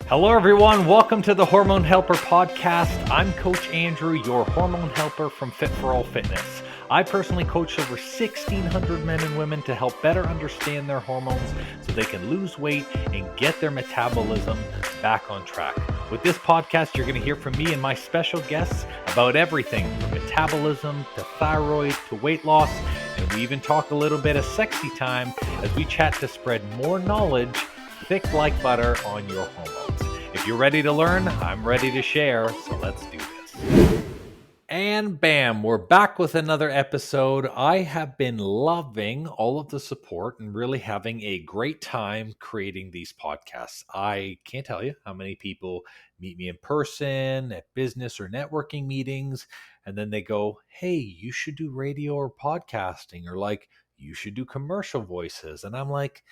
Hello, everyone. Welcome to the Hormone Helper podcast. I'm Coach Andrew, your hormone helper from Fit for All Fitness. I personally coach over 1,600 men and women to help better understand their hormones so they can lose weight and get their metabolism back on track. With this podcast, you're going to hear from me and my special guests about everything from metabolism to thyroid to weight loss. And we even talk a little bit of sexy time as we chat to spread more knowledge thick like butter on your hormones. If you're ready to learn, I'm ready to share, so let's do this. And bam, we're back with another episode. I have been loving all of the support and really having a great time creating these podcasts. I can't tell you how many people meet me in person at business or networking meetings, and then they go, hey, you should do radio or podcasting, or like, you should do commercial voices. And I'm like,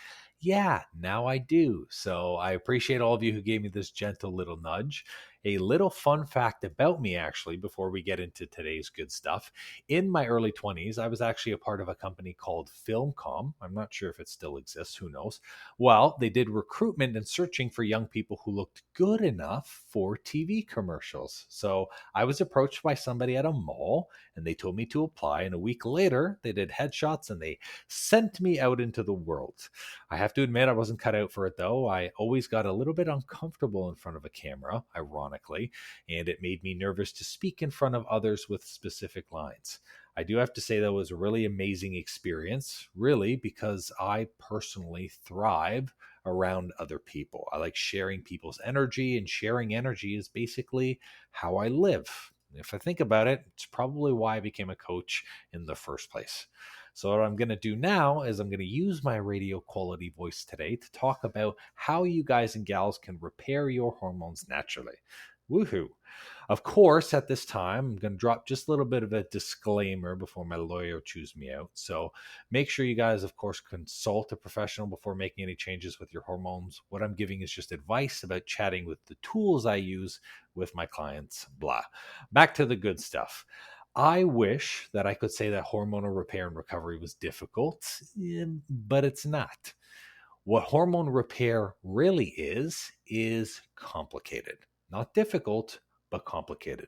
yeah, now I do. So I appreciate all of you who gave me this gentle little nudge. A little fun fact about me, actually, before we get into today's good stuff. In my early 20s, I was actually a part of a company called Filmcom. I'm not sure if it still exists. Who knows? Well, they did recruitment and searching for young people who looked good enough for TV commercials. So I was approached by somebody at a mall and they told me to apply. And a week later, they did headshots and they sent me out into the world. I have to admit, I wasn't cut out for it, though. I always got a little bit uncomfortable in front of a camera, ironically, and it made me nervous to speak in front of others with specific lines. I do have to say that was a really amazing experience, really, because I personally thrive around other people. I like sharing people's energy, and sharing energy is basically how I live. If I think about it, it's probably why I became a coach in the first place. So what I'm going to do now is I'm going to use my radio quality voice today to talk about how you guys and gals can repair your hormones naturally. Woohoo. Of course, at this time, I'm going to drop just a little bit of a disclaimer before my lawyer chews me out. So make sure you guys, of course, consult a professional before making any changes with your hormones. What I'm giving is just advice about chatting with the tools I use with my clients, blah. Back to the good stuff. I wish that I could say that hormonal repair and recovery was difficult, but it's not. What hormone repair really is complicated. Not difficult, but complicated.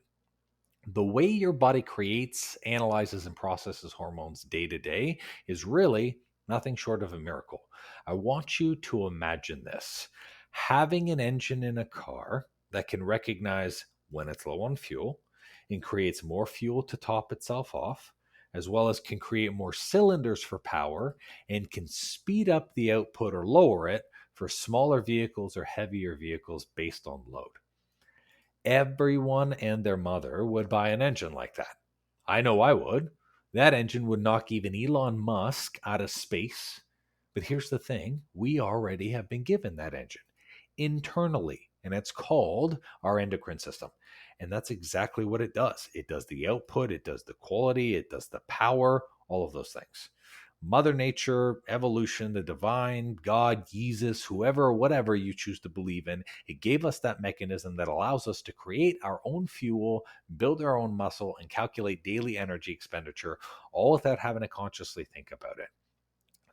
The way your body creates, analyzes, and processes hormones day to day is really nothing short of a miracle. I want you to imagine this: having an engine in a car that can recognize when it's low on fuel and creates more fuel to top itself off, as well as can create more cylinders for power and can speed up the output or lower it for smaller vehicles or heavier vehicles based on load. Everyone and their mother would buy an engine like that. I know I would. That engine would knock even Elon Musk out of space. But here's the thing: we already have been given that engine internally, and it's called our endocrine system. And that's exactly what it does. It does the output, it does the quality, it does the power, all of those things. Mother Nature, evolution, the divine, God, Jesus, whoever, whatever you choose to believe in, it gave us that mechanism that allows us to create our own fuel, build our own muscle, and calculate daily energy expenditure, all without having to consciously think about it.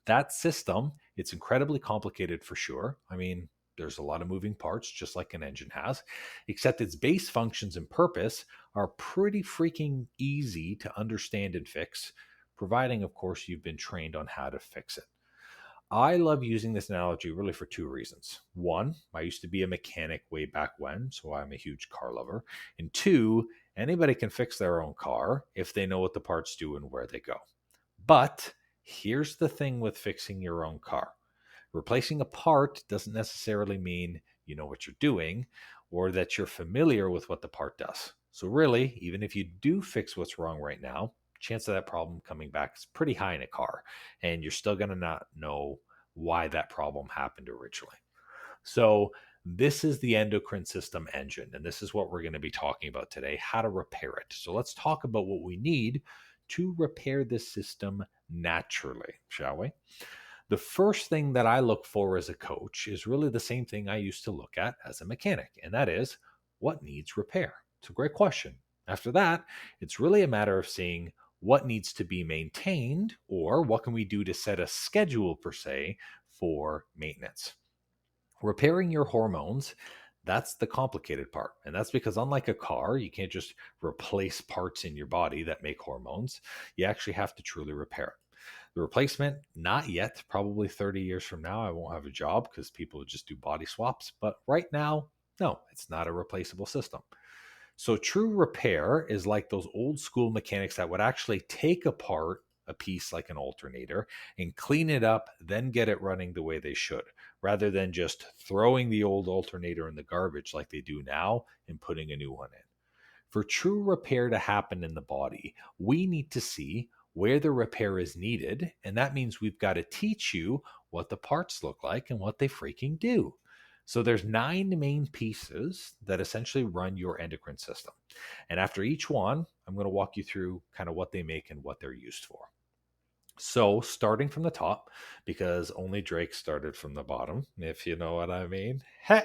That system, it's incredibly complicated for sure. I mean, there's a lot of moving parts, just like an engine has, except its base functions and purpose are pretty freaking easy to understand and fix, providing, of course, you've been trained on how to fix it. I love using this analogy really for two reasons. One, I used to be a mechanic way back when, so I'm a huge car lover. And two, anybody can fix their own car if they know what the parts do and where they go. But here's the thing with fixing your own car: replacing a part doesn't necessarily mean you know what you're doing or that you're familiar with what the part does. So really, even if you do fix what's wrong right now, chance of that problem coming back is pretty high in a car, and you're still going to not know why that problem happened originally. So this is the endocrine system engine, and this is what we're going to be talking about today: how to repair it. So let's talk about what we need to repair this system naturally, shall we? The first thing that I look for as a coach is really the same thing I used to look at as a mechanic, and that is, what needs repair? It's a great question. After that, it's really a matter of seeing what needs to be maintained, or what can we do to set a schedule, per se, for maintenance. Repairing your hormones That's the complicated part. And that's because, unlike a car, you can't just replace parts in your body that make hormones. You actually have to truly repair it. The replacement, not yet. Probably 30 years from now, I won't have a job because people just do body swaps. But right now, no, it's not a replaceable system. So true repair is like those old school mechanics that would actually take apart a piece like an alternator and clean it up, then get it running the way they should, rather than just throwing the old alternator in the garbage like they do now and putting a new one in. For true repair to happen in the body, we need to see where the repair is needed. And that means we've got to teach you what the parts look like and what they freaking do. So there's 9 main pieces that essentially run your endocrine system. And after each one, I'm going to walk you through kind of what they make and what they're used for. So starting from the top, because only Drake started from the bottom, if you know what I mean. I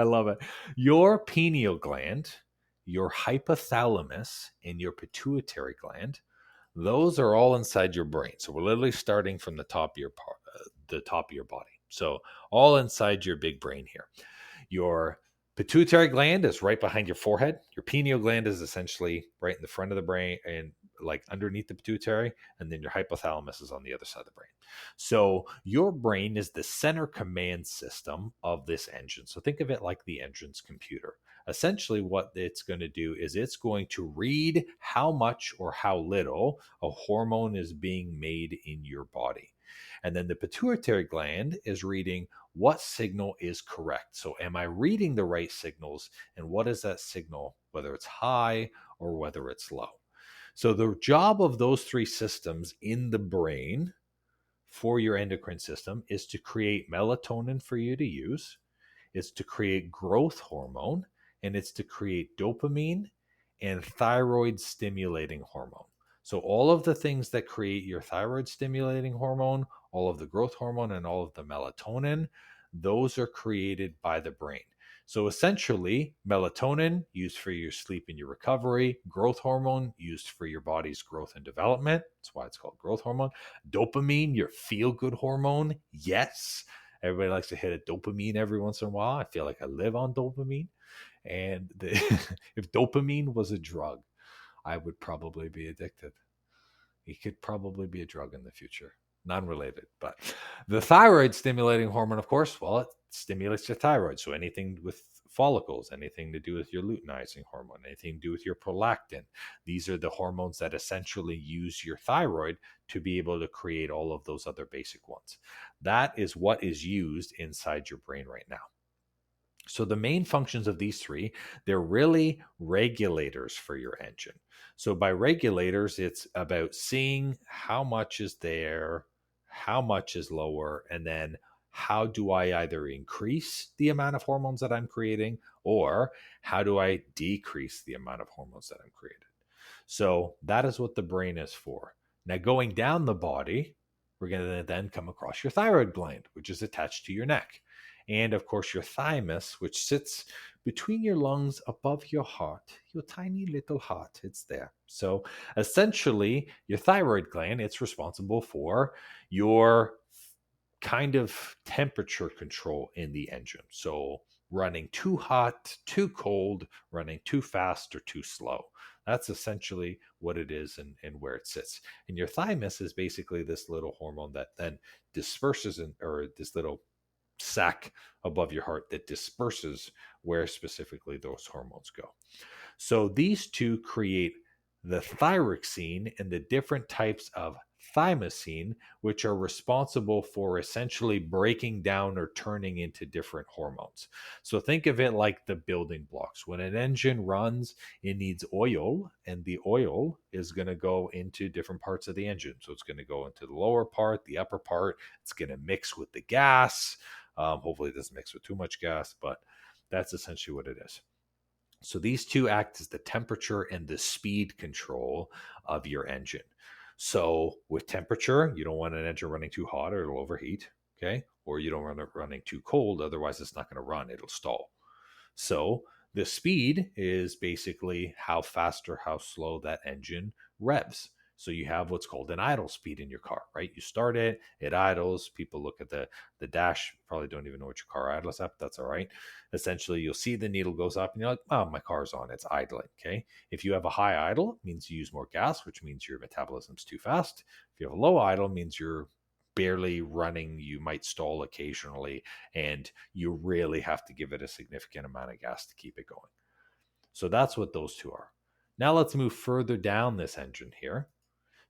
love it. Your pineal gland, your hypothalamus, and your pituitary gland, those are all inside your brain. So we're literally starting from the top of your body. So all inside your big brain here. Your pituitary gland is right behind your forehead. Your pineal gland is essentially right in the front of the brain and like underneath the pituitary, and then your hypothalamus is on the other side of the brain. So your brain is the center command system of this engine. So think of it like the engine's computer. Essentially, what it's going to do is it's going to read how much or how little a hormone is being made in your body. And then the pituitary gland is reading what signal is correct. So am I reading the right signals? And what is that signal, whether it's high or whether it's low? So the job of those 3 systems in the brain for your endocrine system is to create melatonin for you to use. It's to create growth hormone, and it's to create dopamine and thyroid stimulating hormone. So all of the things that create your thyroid stimulating hormone, all of the growth hormone, and all of the melatonin, those are created by the brain. So essentially, melatonin used for your sleep and your recovery, growth hormone used for your body's growth and development. That's why it's called growth hormone. Dopamine, your feel-good hormone. Yes, everybody likes to hit a dopamine every once in a while. I feel like I live on dopamine. And if dopamine was a drug, I would probably be addicted. It could probably be a drug in the future. Non-related, but the thyroid stimulating hormone, of course, well, it stimulates your thyroid. So anything with follicles, anything to do with your luteinizing hormone, anything to do with your prolactin, these are the hormones that essentially use your thyroid to be able to create all of those other basic ones. That is what is used inside your brain right now. So the main functions of these 3, they're really regulators for your engine. So by regulators, it's about seeing how much is there, how much is lower, and then how do I either increase the amount of hormones that I'm creating, or how do I decrease the amount of hormones that I'm creating? So that is what the brain is for. Now going down the body, we're going to then come across your thyroid gland, which is attached to your neck. And of course, your thymus, which sits between your lungs above your heart, your tiny little heart, it's there. So essentially, your thyroid gland, it's responsible for your kind of temperature control in the engine. So running too hot, too cold, running too fast or too slow. That's essentially what it is and where it sits. And your thymus is basically this little hormone that then disperses or this little sac above your heart that disperses where specifically those hormones go. So these 2 create the thyroxine and the different types of thymosin, which are responsible for essentially breaking down or turning into different hormones. So think of it like the building blocks. When an engine runs, it needs oil, and the oil is going to go into different parts of the engine. So it's going to go into the lower part, the upper part. It's going to mix with the gas. Hopefully it doesn't mix with too much gas, but that's essentially what it is. So these 2 act as the temperature and the speed control of your engine. So with temperature, you don't want an engine running too hot or it'll overheat, okay? Or you don't want it running too cold, otherwise it's not going to run, it'll stall. So the speed is basically how fast or how slow that engine revs. So you have what's called an idle speed in your car, right? You start it, it idles. People look at the dash, probably don't even know what your car idles at, but that's all right. Essentially, you'll see the needle goes up and you're like, oh, my car's on, it's idling, okay? If you have a high idle, it means you use more gas, which means your metabolism's too fast. If you have a low idle, it means you're barely running, you might stall occasionally, and you really have to give it a significant amount of gas to keep it going. So that's what those two are. Now let's move further down this engine here.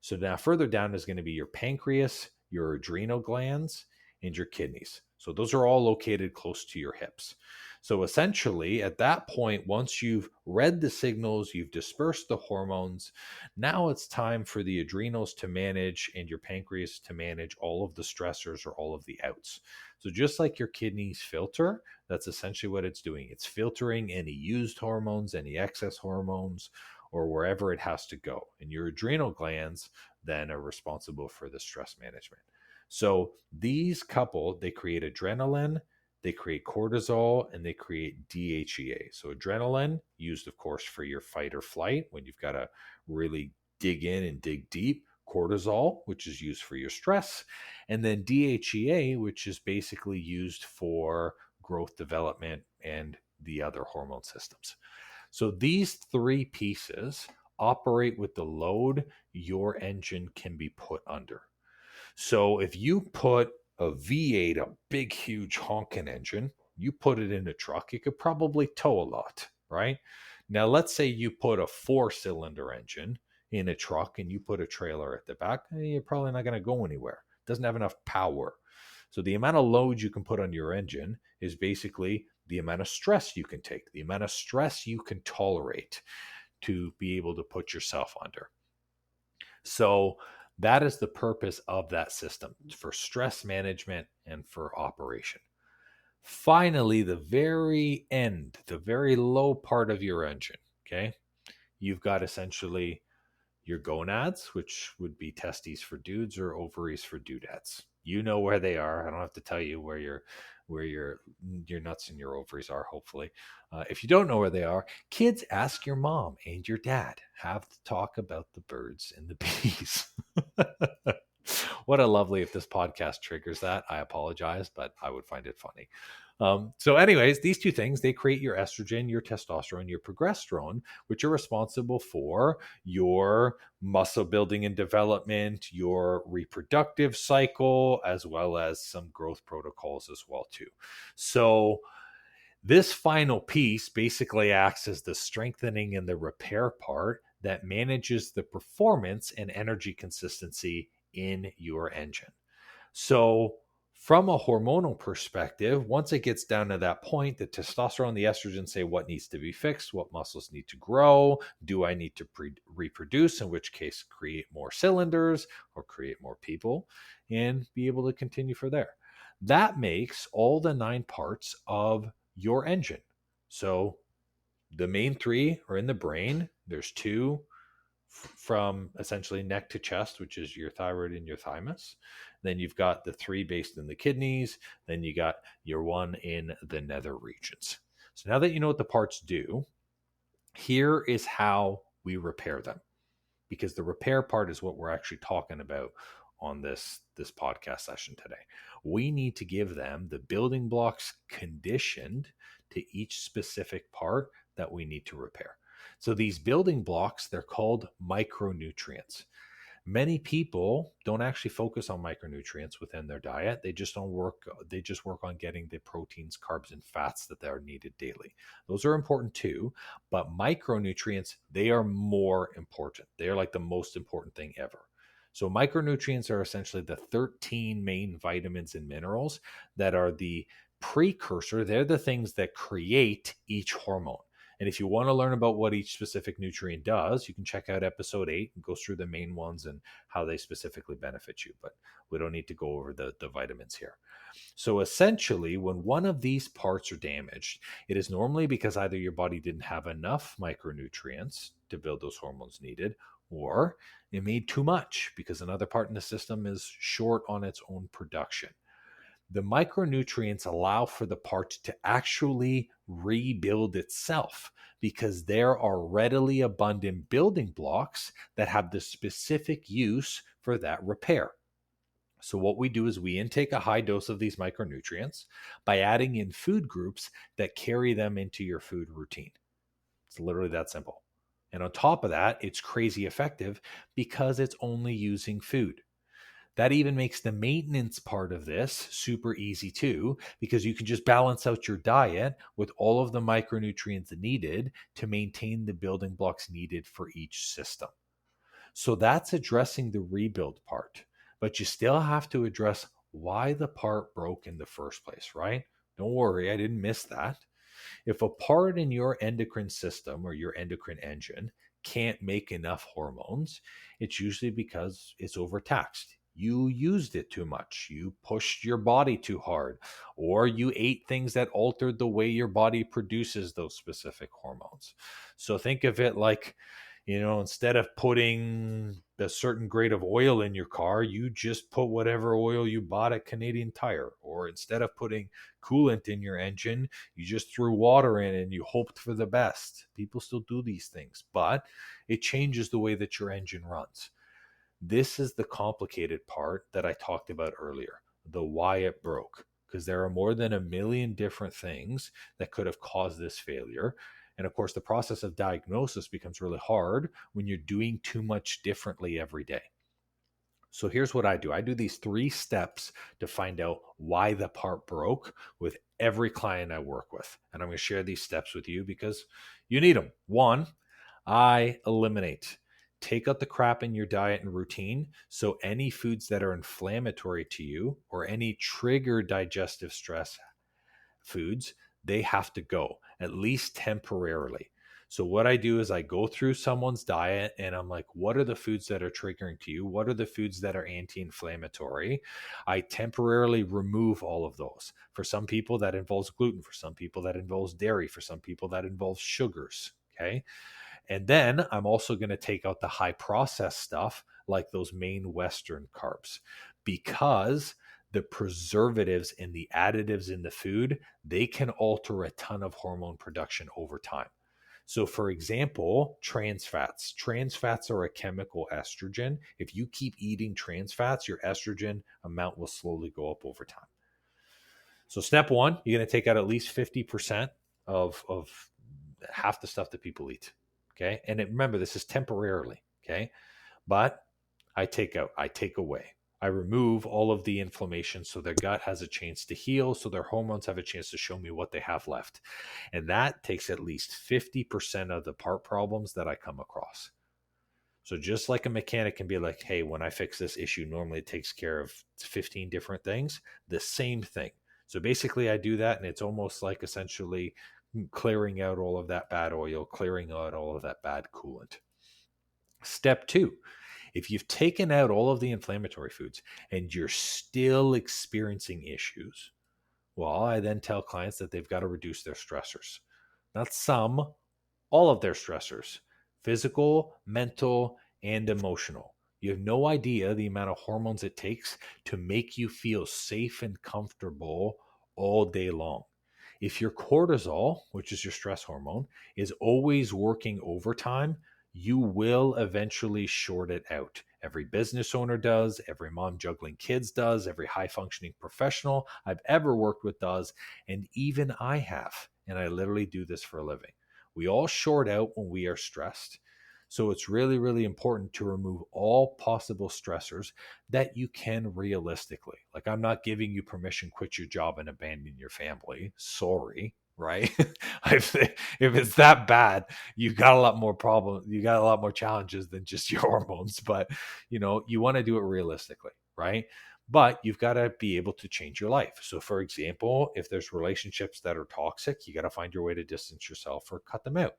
So now further down is going to be your pancreas, your adrenal glands, and your kidneys. So those are all located close to your hips. So essentially, at that point, once you've read the signals, you've dispersed the hormones, now it's time for the adrenals to manage and your pancreas to manage all of the stressors or all of the outs. So just like your kidneys filter, that's essentially what it's doing. It's filtering any used hormones, any excess hormones, or wherever it has to go. And your adrenal glands then are responsible for the stress management. So these couple, they create adrenaline, they create cortisol, and they create DHEA. So adrenaline, used of course for your fight or flight when you've got to really dig in and dig deep. Cortisol, which is used for your stress, and then DHEA, which is basically used for growth development and the other hormone systems. So these three pieces operate with the load your engine can be put under. So if you put a V8, a big, huge honking engine, you put it in a truck, it could probably tow a lot, right? Now, let's say you put a 4-cylinder engine in a truck and you put a trailer at the back, you're probably not going to go anywhere. It doesn't have enough power. So the amount of load you can put on your engine is basically the amount of stress you can take, the amount of stress you can tolerate to be able to put yourself under. So that is the purpose of that system, for stress management and for operation. Finally, the very end, the very low part of your engine, okay? You've got essentially your gonads, which would be testes for dudes or ovaries for dudettes. You know where they are. I don't have to tell you where your nuts and your ovaries are, hopefully. If you don't know where they are, kids, ask your mom and your dad. Have to talk about the birds and the bees. What a lovely, if this podcast triggers that, I apologize, but I would find it funny. So anyways, these two things, they create your estrogen, your testosterone, your progesterone, which are responsible for your muscle building and development, your reproductive cycle, as well as some growth protocols as well too. So this final piece basically acts as the strengthening and the repair part that manages the performance and energy consistency in your engine. So from a hormonal perspective, once it gets down to that point, the testosterone, the estrogen say what needs to be fixed, what muscles need to grow, do I need to reproduce, in which case create more cylinders or create more people, and be able to continue from there. That makes all the 9 parts of your engine. So the main 3 are in the brain. There's 2 from essentially neck to chest, which is your thyroid and your thymus. Then you've got the 3 based in the kidneys. Then you got your 1 in the nether regions. So now that you know what the parts do, here is how we repair them, because the repair part is what we're actually talking about on this podcast session today. We need to give them the building blocks conditioned to each specific part that we need to repair. So these building blocks, they're called micronutrients. Many people don't actually focus on micronutrients within their diet. They just work on getting the proteins, carbs, and fats that are needed daily. Those are important too, but micronutrients, they are more important. They are like the most important thing ever. So micronutrients are essentially the 13 main vitamins and minerals that are the precursor. They're the things that create each hormone. And if you want to learn about what each specific nutrient does, you can check out episode 8 and go through the main ones and how they specifically benefit you. But we don't need to go over the vitamins here. So essentially, when one of these parts are damaged, it is normally because either your body didn't have enough micronutrients to build those hormones needed, or it made too much because another part in the system is short on its own production. The micronutrients allow for the part to actually rebuild itself because there are readily abundant building blocks that have the specific use for that repair. So what we do is we intake a high dose of these micronutrients by adding in food groups that carry them into your food routine. It's literally that simple. And on top of that, it's crazy effective because it's only using food. That even makes the maintenance part of this super easy too, because you can just balance out your diet with all of the micronutrients needed to maintain the building blocks needed for each system. So that's addressing the rebuild part, but you still have to address why the part broke in the first place, right? Don't worry, I didn't miss that. If a part in your endocrine system or your endocrine engine can't make enough hormones, it's usually because it's overtaxed. You used it too much. You pushed your body too hard, or you ate things that altered the way your body produces those specific hormones. So think of it like, instead of putting a certain grade of oil in your car, you just put whatever oil you bought at Canadian Tire. Or instead of putting coolant in your engine, you just threw water in and you hoped for the best. People still do these things, but it changes the way that your engine runs. This is the complicated part that I talked about earlier, the why it broke, because there are more than 1 million different things that could have caused this failure. And of course, the process of diagnosis becomes really hard when you're doing too much differently every day. So here's what I do. I do these 3 steps to find out why the part broke with every client I work with. And I'm going to share these steps with you because you need them. 1, I eliminate. Take out the crap in your diet and routine. So any foods that are inflammatory to you or any trigger digestive stress foods, they have to go, at least temporarily. So what I do is I go through someone's diet and I'm like, what are the foods that are triggering to you? What are the foods that are anti-inflammatory? I temporarily remove all of those. For some people that involves gluten, for some people that involves dairy, for some people that involves sugars. Okay. And then I'm also going to take out the high processed stuff like those main Western carbs, because the preservatives and the additives in the food, they can alter a ton of hormone production over time. So for example, trans fats. Trans fats are a chemical estrogen. If you keep eating trans fats, your estrogen amount will slowly go up over time. So step 1, you're going to take out at least 50% of half the stuff that people eat. Okay. And remember, this is temporarily. Okay. But I take away. I remove all of the inflammation so their gut has a chance to heal, so their hormones have a chance to show me what they have left. And that takes at least 50% of the part problems that I come across. So just like a mechanic can be like, hey, when I fix this issue, normally it takes care of 15 different things, the same thing. So basically I do that, and it's almost like essentially clearing out all of that bad oil, clearing out all of that bad coolant. Step 2, if you've taken out all of the inflammatory foods and you're still experiencing issues, well, I then tell clients that they've got to reduce their stressors. Not some, all of their stressors, physical, mental, and emotional. You have no idea the amount of hormones it takes to make you feel safe and comfortable all day long. If your cortisol, which is your stress hormone, is always working overtime, you will eventually short it out. Every business owner does, every mom juggling kids does, every high functioning professional I've ever worked with does, and even I have. And I literally do this for a living. We all short out when we are stressed. So it's really, really important to remove all possible stressors that you can realistically. Like, I'm not giving you permission, quit your job and abandon your family. Sorry, right? if it's that bad, you got a lot more problems. You got a lot more challenges than just your hormones. But, you want to do it realistically, right? But you've got to be able to change your life. So for example, if there's relationships that are toxic, you got to find your way to distance yourself or cut them out.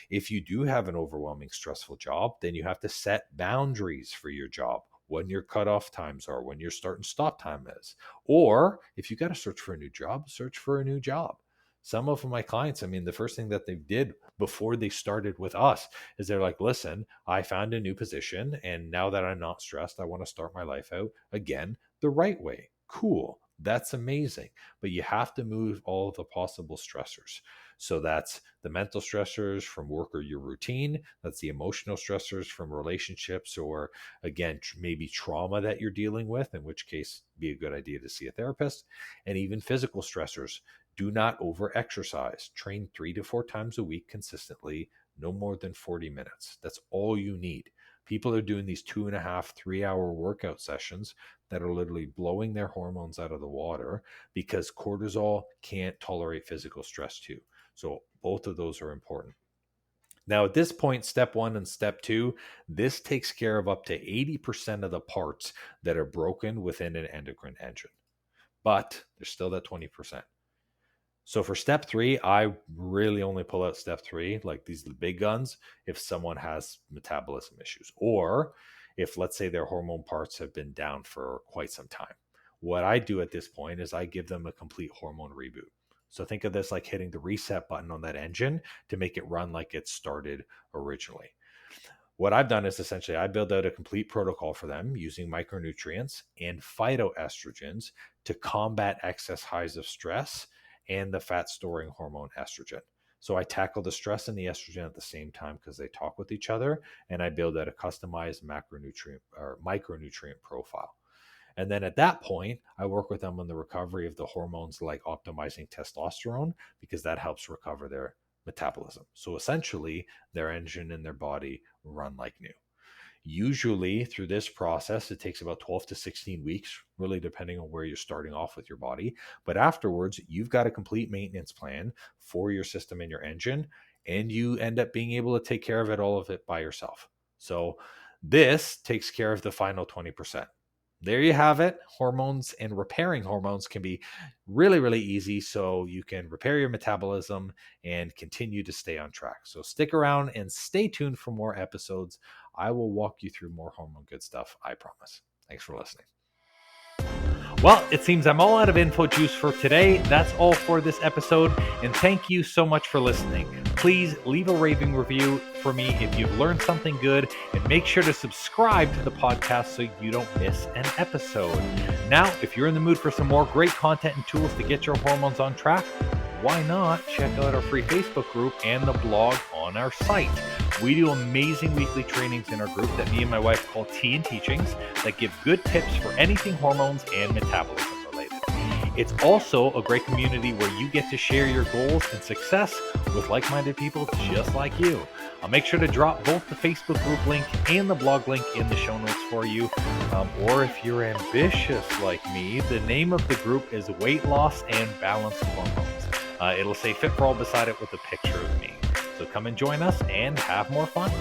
If you do have an overwhelming, stressful job, then you have to set boundaries for your job, when your cutoff times are, when your start and stop time is. Or if you got to search for a new job, search for a new job. Some of my clients, the first thing that they did before they started with us is they're like, listen, I found a new position, and now that I'm not stressed, I want to start my life out again the right way. Cool. That's amazing. But you have to move all of the possible stressors. So that's the mental stressors from work or your routine. That's the emotional stressors from relationships or, again, maybe trauma that you're dealing with, in which case, be a good idea to see a therapist. And even physical stressors. Do not over exercise. Train 3 to 4 times a week consistently, no more than 40 minutes. That's all you need. People are doing these 2.5, 3 hour workout sessions that are literally blowing their hormones out of the water because cortisol can't tolerate physical stress too. So both of those are important. Now, at this point, step 1 and step 2, this takes care of up to 80% of the parts that are broken within an endocrine engine. But there's still that 20%. So for step 3, I really only pull out step 3, like these are the big guns, if someone has metabolism issues or if, let's say, their hormone parts have been down for quite some time. What I do at this point is I give them a complete hormone reboot. So think of this like hitting the reset button on that engine to make it run like it started originally. What I've done is essentially I build out a complete protocol for them using micronutrients and phytoestrogens to combat excess highs of stress and the fat storing hormone estrogen. So I tackle the stress and the estrogen at the same time because they talk with each other, and I build out a customized macronutrient or micronutrient profile. And then at that point, I work with them on the recovery of the hormones like optimizing testosterone because that helps recover their metabolism. So essentially, their engine and their body run like new. Usually through this process, it takes about 12 to 16 weeks, really depending on where you're starting off with your body. But afterwards, you've got a complete maintenance plan for your system and your engine, and you end up being able to take care of all of it by yourself. So this takes care of the final 20%. There you have it. Hormones and repairing hormones can be really, really easy. So you can repair your metabolism and continue to stay on track. So stick around and stay tuned for more episodes. I will walk you through more hormone good stuff, I promise. Thanks for listening. Well, it seems I'm all out of info juice for today. That's all for this episode, and thank you so much for listening. Please leave a raving review for me if you've learned something good, and make sure to subscribe to the podcast so you don't miss an episode. Now, if you're in the mood for some more great content and tools to get your hormones on track, why not check out our free Facebook group and the blog on our site. We do amazing weekly trainings in our group that me and my wife call Tea and Teachings that give good tips for anything hormones and metabolism related. It's also a great community where you get to share your goals and success with like-minded people just like you. I'll make sure to drop both the Facebook group link and the blog link in the show notes for you. Or if you're ambitious like me, the name of the group is Weight Loss and Balanced Hormones. It'll say Fit for All beside it with a picture of me. So come and join us and have more fun.